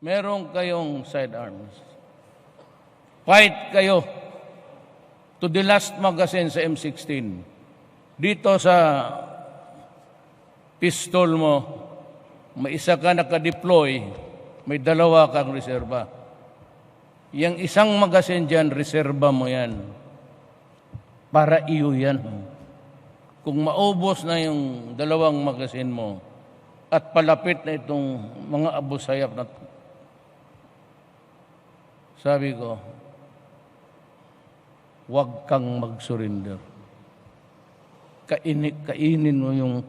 meron kayong sidearms. Fight kayo to the last magazine sa M16. Dito sa pistol mo, may isa ka nakadeploy, may dalawa kang reserba. Yang isang magazine dyan, reserba mo yan. Para iyo yan. Kung maubos na yung dalawang magazine mo at palapit na itong mga abusayap na sabi ko, huwag kang mag-surrender. Kainin mo yung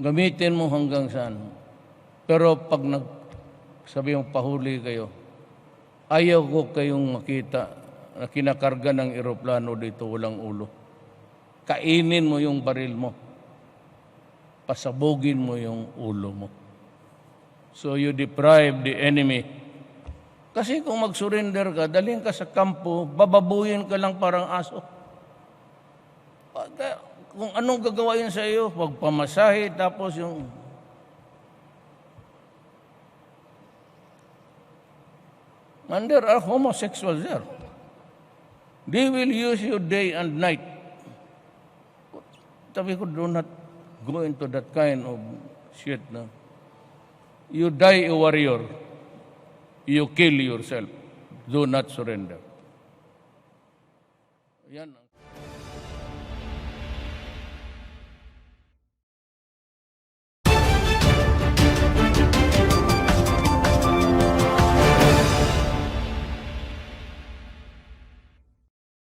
gamitin mo hanggang saan. Pero pag sabi mong pahuli kayo, ayaw ko kayong makita na kinakarga ng eroplano dito walang ulo. Kainin mo yung baril mo. Pasabugin mo yung ulo mo. So you deprive the enemy. Kasi kung mag-surrender ka, dalhin ka sa kampo, bababuyin ka lang parang aso. Kung anong gagawain sa iyo, pagpamasahe, tapos yung and there are homosexuals there. They will use you day and night. Sabi ko, do not go into that kind of shit. No? You die a warrior. You kill yourself. Do not surrender. Yan.